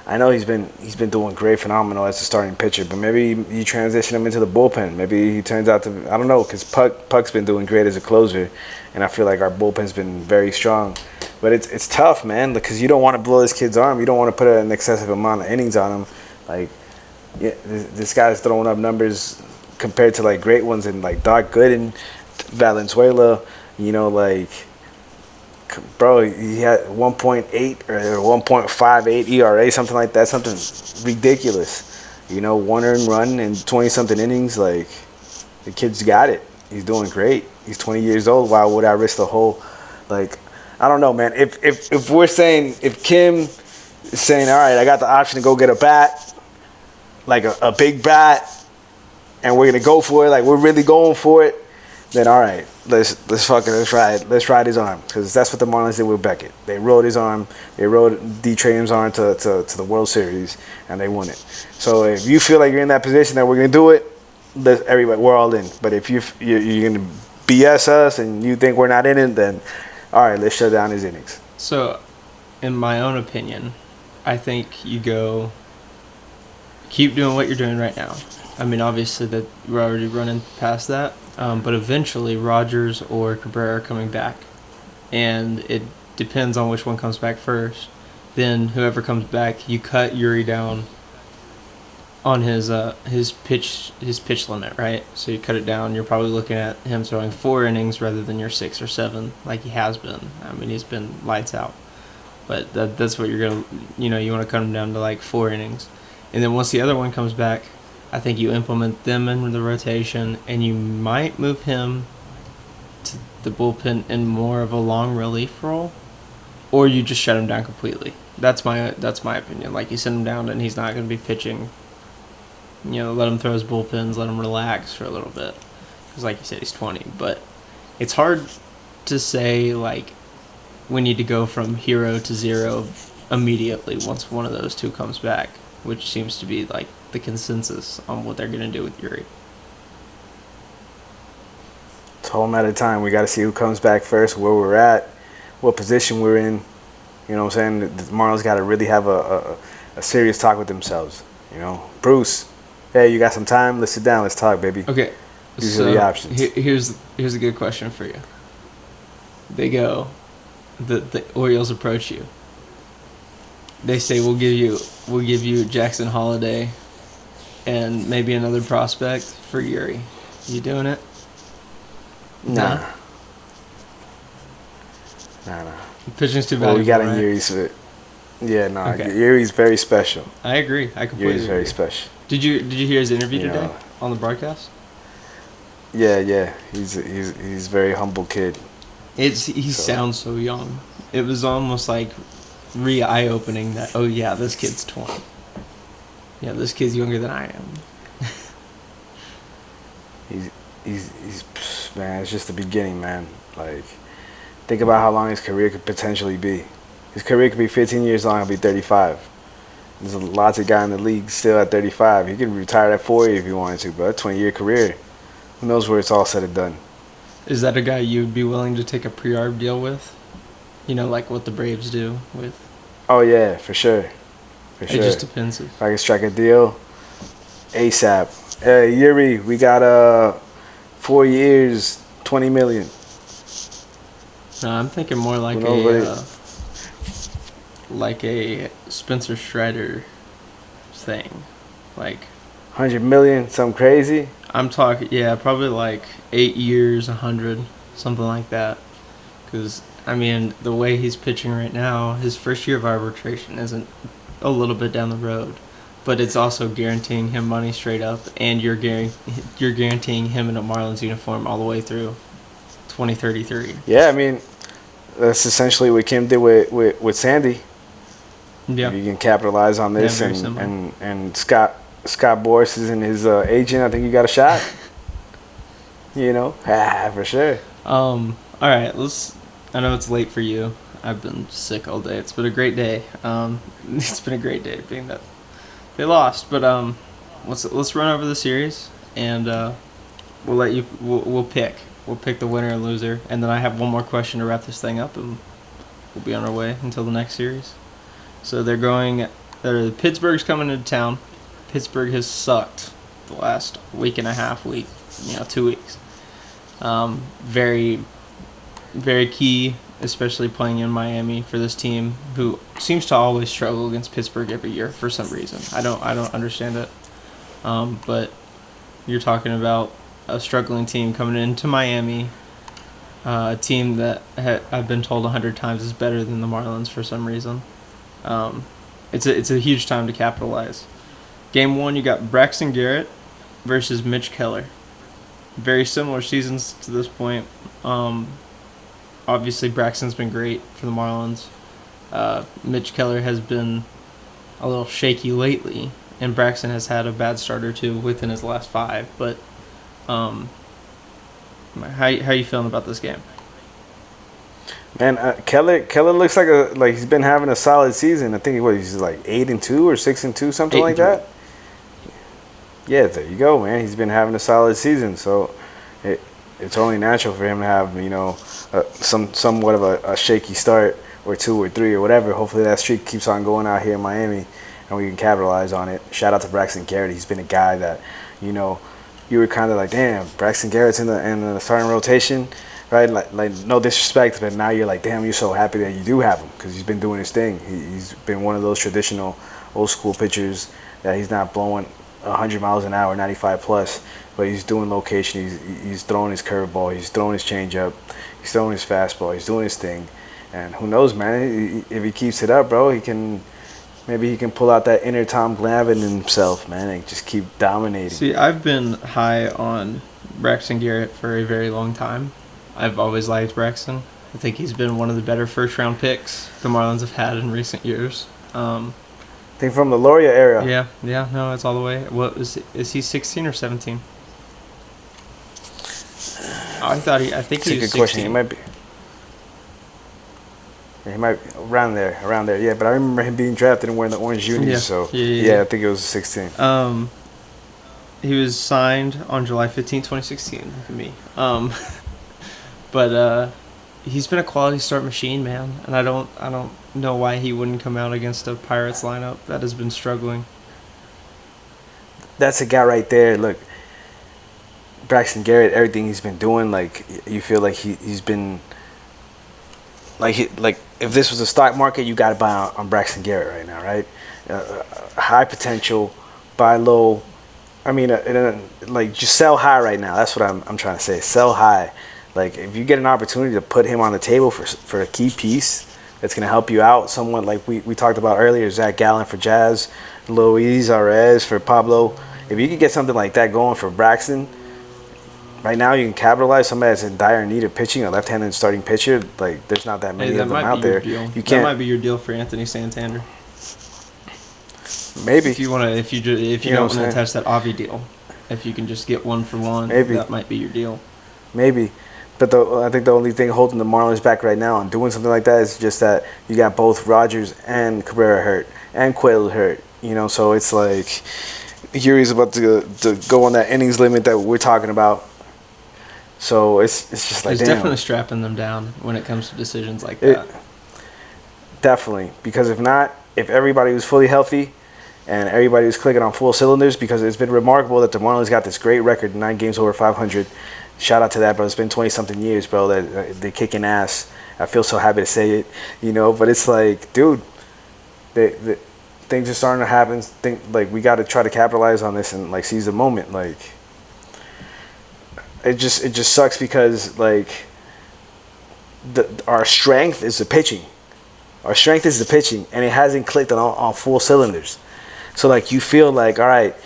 Speaker 4: I know he's been doing great, phenomenal as a starting pitcher, but maybe you transition him into the bullpen. Maybe he turns out to, I don't know, because Puck's been doing great as a closer, and I feel like our bullpen's been very strong. But it's tough, man, because you don't want to blow this kid's arm. You don't want to put an excessive amount of innings on him. This guy's throwing up numbers compared to great ones in Doc Gooden, Valenzuela, bro, he had 1.8 or 1.58 ERA, something like that, something ridiculous. 1 earned run in 20-something innings. The kid's got it. He's doing great. He's 20 years old. Why would I risk the whole, I don't know, man. If we're saying, if Kim is saying, all right, I got the option to go get a bat, a big bat, and we're going to go for it, we're really going for it, then all right, let's ride his arm, because that's what the Marlins did with Beckett. They rode his arm, they rode D-Train's arm to the World Series, and they won it. So if you feel like you're in that position that we're gonna do it, everybody, we're all in. But if you're gonna BS us and you think we're not in it, then all right, let's shut down his innings.
Speaker 3: So, in my own opinion, I think you keep doing what you're doing right now. I mean, obviously that we're already running past that. But eventually Rogers or Cabrera are coming back, and it depends on which one comes back first. Then whoever comes back, you cut Eury down on his pitch limit, right? So you cut it down. You're probably looking at him throwing 4 innings rather than your 6 or 7 like he has been. I mean, he's been lights out, but that's what you're gonna, you want to cut him down to 4 innings, and then once the other one comes back, I think you implement them in the rotation, and you might move him to the bullpen in more of a long relief role, or you just shut him down completely. That's my opinion. You send him down, and he's not going to be pitching. Let him throw his bullpens, let him relax for a little bit, because like you said, he's 20. But it's hard to say we need to go from hero to zero immediately once one of those two comes back, which seems to be the consensus on what they're going to do with Eury.
Speaker 4: It's a whole matter of time. We got to see who comes back first, where we're at, what position we're in. You know what I'm saying? The Marlins got to really have a serious talk with themselves. Bruce, hey, you got some time? Let's sit down. Let's talk, baby.
Speaker 3: Okay.
Speaker 4: These are the options.
Speaker 3: Here's a good question for you. They go, the Orioles approach you. They say we'll give you Jackson Holiday and maybe another prospect for Eury. You doing it?
Speaker 4: Nah.
Speaker 3: Pitching's too bad.
Speaker 4: Well, we got
Speaker 3: right?
Speaker 4: Eury's. Yeah, no.
Speaker 3: Okay.
Speaker 4: Eury's very special.
Speaker 3: I agree. I completely
Speaker 4: Eury's very
Speaker 3: agree.
Speaker 4: special.
Speaker 3: Did you hear his interview today on the broadcast?
Speaker 4: Yeah. He's a very humble kid.
Speaker 3: Sounds so young. It was almost eye-opening that, oh yeah, this kid's 20. Yeah, this kid's younger than I am.
Speaker 4: He's man, it's just the beginning, man. Think about how long his career could potentially be. His career could be 15 years long. He'll be 35. There's lots of guys in the league still at 35. He could retire at 40 if he wanted to, but a 20-year career. Who knows where it's all said and done.
Speaker 3: Is that a guy you'd be willing to take a pre-arb deal with? Like what the Braves do with...
Speaker 4: Oh, yeah, for sure.
Speaker 3: It just depends.
Speaker 4: If I can strike a deal, ASAP. Hey, Eury, we got 4 years, $20 million.
Speaker 3: No, I'm thinking more like like a Spencer Strider thing. Like
Speaker 4: 100 million, something crazy.
Speaker 3: I'm talking, yeah, probably like 8 years, 100, something like that. Because I mean, the way he's pitching right now, his first year of arbitration isn't a little bit down the road, but it's also guaranteeing him money straight up, and you're guaranteeing him in a Marlins uniform all the way through 2033.
Speaker 4: Yeah, I mean, that's essentially what Kim did with Sandy.
Speaker 3: Yeah,
Speaker 4: If you can capitalize on this,
Speaker 3: Yeah, very similar.
Speaker 4: and Scott Boras is in his agent, I think you got a shot. For sure.
Speaker 3: All right, I know it's late for you. I've been sick all day. It's been a great day. It's been a great day, being that they lost. But let's run over the series, and we'll pick the winner and loser, and then I have one more question to wrap this thing up, and we'll be on our way until the next series. So Pittsburgh's coming into town. Pittsburgh has sucked the last week and a half, 2 weeks. Very, very key, especially playing in Miami, for this team who seems to always struggle against Pittsburgh every year for some reason. I don't understand it. But you're talking about a struggling team coming into Miami, a team that I've been told 100 times is better than the Marlins for some reason. It's a huge time to capitalize. Game 1, you got Braxton Garrett versus Mitch Keller. Very similar seasons to this point. Obviously, Braxton's been great for the Marlins. Mitch Keller has been a little shaky lately, and Braxton has had a bad start or two within his last 5. But how you feeling about this game?
Speaker 4: Man, Keller looks like he's been having a solid season. I think he's like 8-2 or 6-2, something like that. Yeah, there you go, man. He's been having a solid season, so it's only natural for him to have somewhat of a shaky start, or 2 or 3 or whatever. Hopefully that streak keeps on going out here in Miami, and we can capitalize on it. Shout out to Braxton Garrett. He's been a guy that you were kind of like, damn, Braxton Garrett's in the starting rotation. Right, like no disrespect, but now you're like, damn, you're so happy that you do have him, because he's been doing his thing. He's been one of those traditional old school pitchers that he's not blowing 100 miles an hour, 95 plus, but he's doing location. He's throwing his curveball, he's throwing his changeup, he's throwing his fastball, he's doing his thing, and who knows, man? If he keeps it up, bro, maybe he can pull out that inner Tom Glavine in himself, man, and just keep dominating.
Speaker 3: See, I've been high on Braxton Garrett for a very long time. I've always liked Braxton. I think he's been one of the better first-round picks the Marlins have had in recent years.
Speaker 4: I think from the Loria era.
Speaker 3: Yeah, no, it's all the way. What is he 16 or 17? I think he was 16.
Speaker 4: Question. He might be around there. Yeah, but I remember him being drafted and wearing the orange unis. Yeah, I think it was 16.
Speaker 3: He was signed on July 15, 2016. Look at me. But he's been a quality start machine, man, and I don't know why he wouldn't come out against a Pirates lineup that has been struggling.
Speaker 4: That's a guy right there. Look, Braxton Garrett, everything he's been doing, like, you feel like he's been like if this was a stock market, you got to buy on Braxton Garrett right now, right? High potential, buy low. I mean, just sell high right now. That's what I'm trying to say. Sell high. Like, if you get an opportunity to put him on the table for a key piece that's going to help you out, someone like we talked about earlier, Zach Gallen for Jazz, Luis Arez for Pablo. If you could get something like that going for Braxton, right now you can capitalize. Somebody that's in dire need of pitching, a left-handed starting pitcher, like, there's not that many of them out there.
Speaker 3: That might be your deal for Anthony Santander.
Speaker 4: Maybe.
Speaker 3: If you don't want to attach that Avi deal, if you can just get 1-for-1, that might be your deal.
Speaker 4: Maybe. But I think the only thing holding the Marlins back right now on doing something like that is just that you got both Rogers and Cabrera hurt, and Quayle hurt. So it's like Eury's about to go on that innings limit that we're talking about. So it's just like,
Speaker 3: it's
Speaker 4: damn.
Speaker 3: definitely strapping them down when it comes to decisions like that.
Speaker 4: Definitely, because if everybody was fully healthy and everybody was clicking on full cylinders, because it's been remarkable that the Marlins got this great record, 9 games over 500. Shout out to that, bro. It's been 20-something years, bro, that they're kicking ass. I feel so happy to say it, but it's like, dude, things are starting to happen. Like we got to try to capitalize on this and like seize the moment. Like it just sucks because like our strength is the pitching. Our strength is the pitching, and it hasn't clicked on full cylinders. So like you feel like, all right,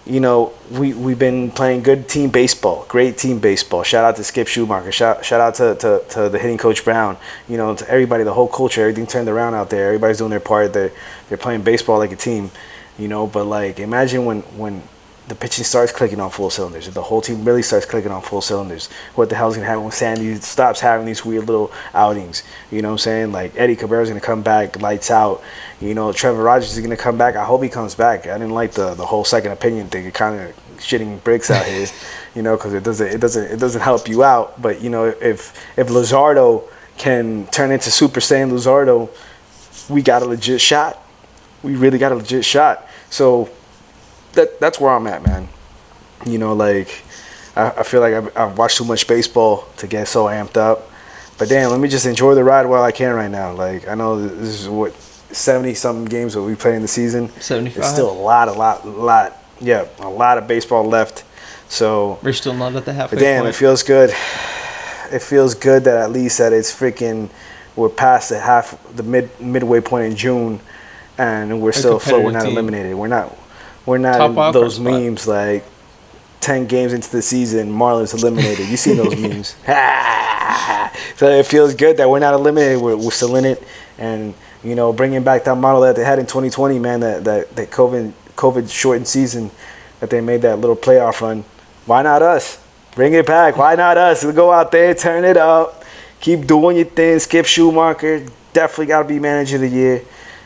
Speaker 4: you know, we've been playing good team baseball, great team baseball. Shout out to Skip Schumacher. Shout out to the hitting coach Brown. You know, to everybody, the whole culture, everything turned around out there. Everybody's doing their part. They're playing baseball like a team. You know, but like imagine when the pitching starts clicking on full cylinders. If the whole team really starts clicking on full cylinders, what the hell's gonna happen when Sandy stops having these weird little outings? You know what I'm saying? Like Eddie Cabrera's gonna come back, lights out. You know, Trevor Rogers is gonna come back. I hope he comes back. I didn't like the whole second opinion thing. It kind of shitting bricks out here, you know, because it doesn't help you out. But you know, if Luzardo can turn into Super Saiyan Luzardo, we got a legit shot. We really got a legit shot. So that's where I'm at, man. You know, like I feel like I've watched too much baseball to get so amped up. But damn, let me just enjoy the ride while I can right now. Like I know this is what 70-something games that we play in the season.
Speaker 3: 75.
Speaker 4: There's still a lot of baseball left. So
Speaker 3: We're still not at the halfway
Speaker 4: but damn,
Speaker 3: point.
Speaker 4: it feels good. It feels good that at least that it's freaking we're past the midway point in June, and we're still afloat. We're not
Speaker 3: team.
Speaker 4: Eliminated. We're not
Speaker 3: Top
Speaker 4: in
Speaker 3: wildcard
Speaker 4: those
Speaker 3: spot.
Speaker 4: memes like 10 games into the season, Marlins eliminated. You see those memes. So it feels good that we're not eliminated. We're still in it. And, you know, bringing back that model that they had in 2020, man, that COVID shortened season that they made that little playoff run. Why not us? Bring it back. Why not us? We'll go out there, turn it up, keep doing your thing. Skip Schumacher, definitely got to be manager of the year.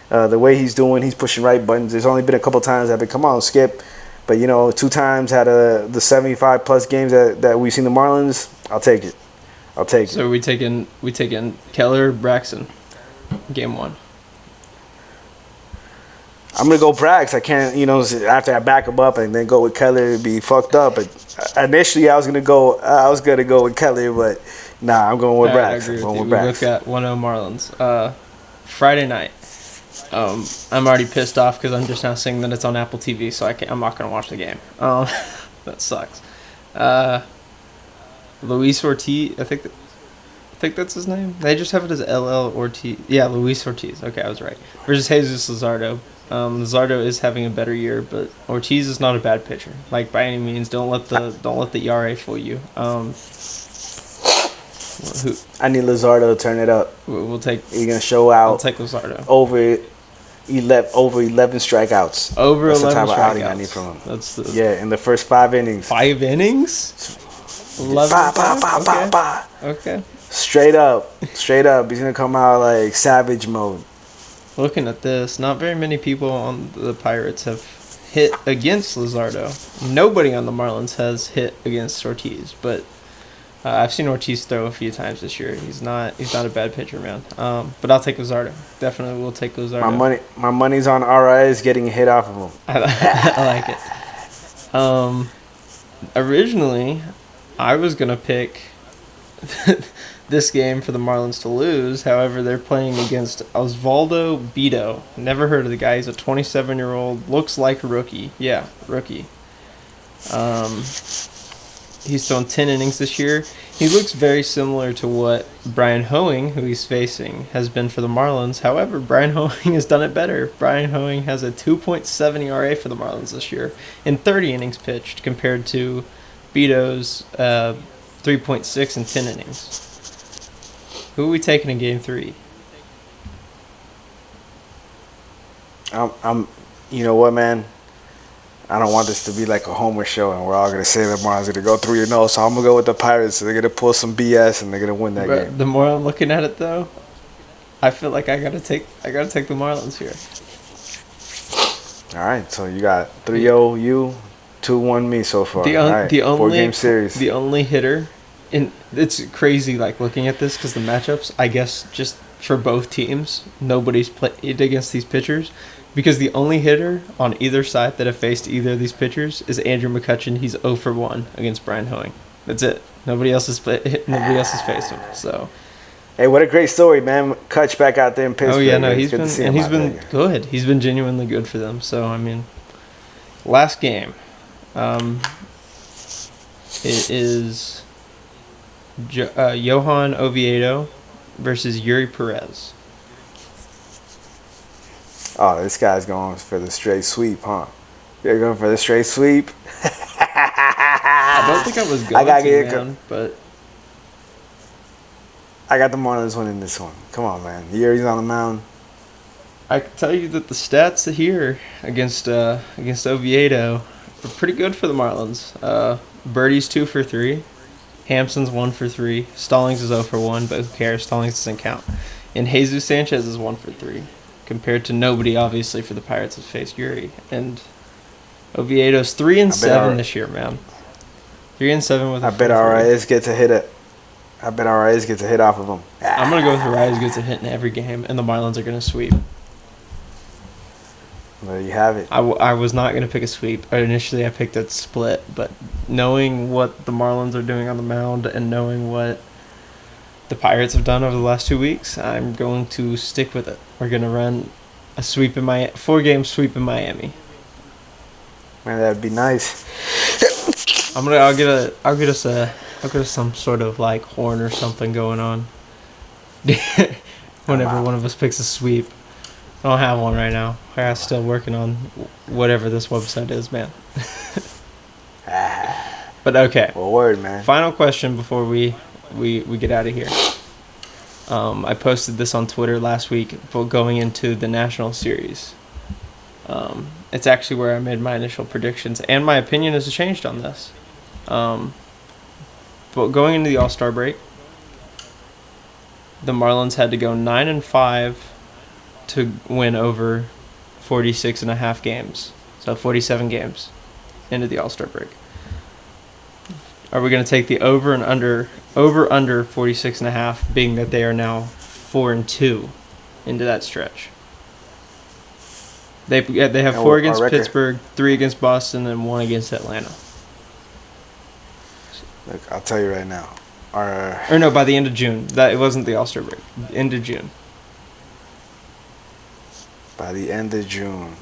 Speaker 4: The way he's doing, he's pushing right buttons. There's only been a couple times I've been, come on, Skip. But, you know, 2 times out of the 75-plus games that we've seen the Marlins, I'll take it.
Speaker 3: So we taking Keller, Braxton, game 1.
Speaker 4: I'm going to go Brax. I can't, you know, after I back him up and then go with Keller, it'd be fucked up. But initially I was going to go with Keller, but nah, I'm going with Brax.
Speaker 3: I agree with you. We both got 1-0 Marlins. Friday night. I'm already pissed off because I'm just now seeing that it's on Apple TV, so I'm not going to watch the game. That sucks. Luis Ortiz, I think that's his name. They just have it as LL Ortiz. Yeah, Luis Ortiz. Okay, I was right. Versus Jesus Luzardo. Luzardo is having a better year, but Ortiz is not a bad pitcher. Like by any means, don't let the ERA fool you.
Speaker 4: I need Luzardo to turn it up.
Speaker 3: We'll take.
Speaker 4: You're gonna show out.
Speaker 3: I'll take Luzardo
Speaker 4: over 11 strikeouts.
Speaker 3: Over
Speaker 4: That's
Speaker 3: 11
Speaker 4: the type of outing
Speaker 3: strikeouts.
Speaker 4: I need from him.
Speaker 3: That's the
Speaker 4: In the first 5 innings.
Speaker 3: 5 innings. 11. Okay.
Speaker 4: Straight up. He's gonna come out like savage mode.
Speaker 3: Looking at this, not very many people on the Pirates have hit against Luzardo. Nobody on the Marlins has hit against Ortiz, but I've seen Ortiz throw a few times this year. He's not a bad pitcher, man. But I'll take Luzardo. Definitely will take Luzardo.
Speaker 4: My money's on RIS getting a hit off of him.
Speaker 3: I like it. Originally, I was gonna pick this game for the Marlins to lose. However, they're playing against Osvaldo Bido. Never heard of the guy. He's a 27-year-old. Looks like a rookie. Yeah, rookie. He's thrown 10 innings this year. He looks very similar to what Brian Hoeing, who he's facing, has been for the Marlins. However, Brian Hoeing has done it better. Brian Hoeing has a 2.7 ERA for the Marlins this year in 30 innings pitched compared to Bido's 3.6 in 10 innings. Who are we taking in Game 3?
Speaker 4: You know what, man? I don't want this to be like a Homer show and we're all going to say the Marlins are going to go 3-0. So I'm going to go with the Pirates. They're going to pull some BS and they're going to win that game.
Speaker 3: The more I'm looking at it, though, I feel like I got to take the Marlins here.
Speaker 4: All right. So you got 3-0 you, 2-1 me so far.
Speaker 3: The
Speaker 4: all right.
Speaker 3: only
Speaker 4: 4-game series.
Speaker 3: The only hitter, and it's crazy like looking at this because the matchups, I guess, just for both teams, nobody's played against these pitchers. Because the only hitter on either side that have faced either of these pitchers is Andrew McCutchen. He's 0 for 1 against Brian Hoeing. That's it. Nobody else has faced him. So
Speaker 4: Hey, what a great story, man. Kutch back out there in Pittsburgh.
Speaker 3: Oh yeah, no,
Speaker 4: man.
Speaker 3: he's
Speaker 4: Good to
Speaker 3: been
Speaker 4: see
Speaker 3: and
Speaker 4: him
Speaker 3: he's
Speaker 4: out
Speaker 3: been
Speaker 4: there.
Speaker 3: good. He's been genuinely good for them. So I mean, last game, it is Johan Oviedo versus Eury Perez.
Speaker 4: Oh, this guy's going for the straight sweep, huh? You're going for the straight sweep?
Speaker 3: I don't think I was going
Speaker 4: gotta
Speaker 3: to,
Speaker 4: get it.
Speaker 3: man, but
Speaker 4: I got the Marlins winning this one. Come on, man. Eury's on the mound.
Speaker 3: I can tell you that the stats here against Oviedo are pretty good for the Marlins. Birdie's 2 for 3, Hampson's 1 for 3, Stallings is 0 for 1, but who cares? Stallings doesn't count. And Jesus Sanchez is 1 for 3, compared to nobody, obviously, for the Pirates have faced Eury. And Oviedo's 3-7 this year, man. 3-7 with.
Speaker 4: I bet RIS gets a hit. I bet RIS gets a hit off of him.
Speaker 3: I'm gonna go with Rise gets a hit in every game, and the Marlins are gonna sweep.
Speaker 4: There you have it.
Speaker 3: I was not going to pick a sweep. Initially, I picked a split, but knowing what the Marlins are doing on the mound and knowing what the Pirates have done over the last 2 weeks, I'm going to stick with it. We're going to run a sweep in 4-game sweep in Miami.
Speaker 4: Man, that'd be nice.
Speaker 3: I'll get us some sort of like horn or something going on. Whenever one of us picks a sweep. I don't have one right now. I'm still working on whatever this website is, man. But okay.
Speaker 4: Well, word, man.
Speaker 3: Final question before we get out of here. I posted this on Twitter last week going into the National Series. It's actually where I made my initial predictions, and my opinion has changed on this. But going into the All-Star break, the Marlins had to go 9-5 to win over 46.5 games. So 47 games into the All-Star break. Are we going to take the over under 46.5, being that they are now 4-2 into that stretch? They have 4 against Pittsburgh, 3 against Boston, and 1 against Atlanta.
Speaker 4: Look, I'll tell you right now.
Speaker 3: Or no, by the end of June. It wasn't the All-Star break. End of June.
Speaker 4: By the end of June,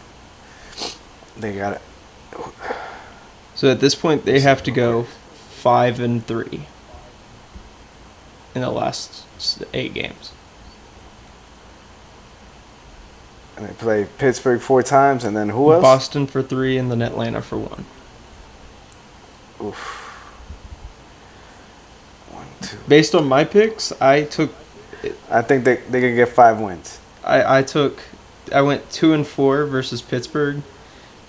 Speaker 4: they got it.
Speaker 3: So at this point, they have to go 5-3 in the last 8 games.
Speaker 4: And they play Pittsburgh 4 times, and then who else?
Speaker 3: Boston for 3, and then Atlanta for 1.
Speaker 4: Oof. 1, 2.
Speaker 3: Based on my picks, I think
Speaker 4: they can get 5 wins.
Speaker 3: I went 2-4 versus Pittsburgh,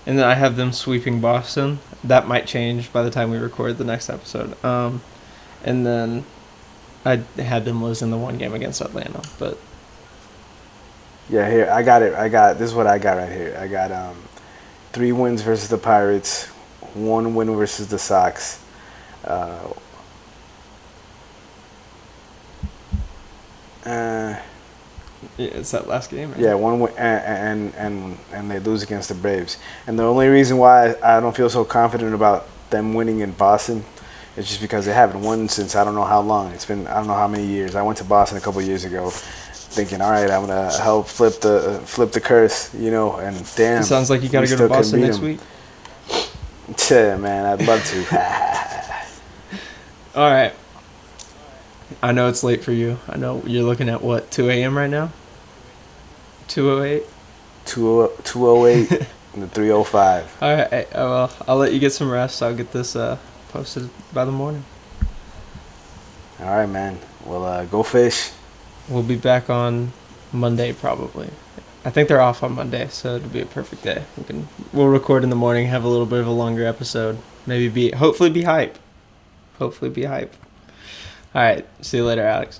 Speaker 3: and then I have them sweeping Boston. That might change by the time we record the next episode. And then I had them losing the 1 game against Atlanta. But
Speaker 4: yeah, here I got it. This is what I got right here. I got 3 wins versus the Pirates, 1 win versus the Sox.
Speaker 3: it's that last game. Right?
Speaker 4: Yeah, 1 win, and they lose against the Braves. And the only reason why I don't feel so confident about them winning in Boston is just because they haven't won since I don't know how long. It's been I don't know how many years. I went to Boston a couple of years ago, thinking, all right, I'm gonna help flip the curse, and damn.
Speaker 3: It sounds like you got to go to Boston next week.
Speaker 4: Yeah, man, I'd love to.
Speaker 3: All right. I know it's late for you. I know you're looking at what, 2 a.m. right now? 2:08?
Speaker 4: 2:08 and the 3:05.
Speaker 3: All right. Well, I'll let you get some rest. I'll get this posted by the morning.
Speaker 4: All right, man. Well, go fish.
Speaker 3: We'll be back on Monday probably. I think they're off on Monday, so it'll be a perfect day. We'll record in the morning, have a little bit of a longer episode. Hopefully be hype. All right. See you later, Alex.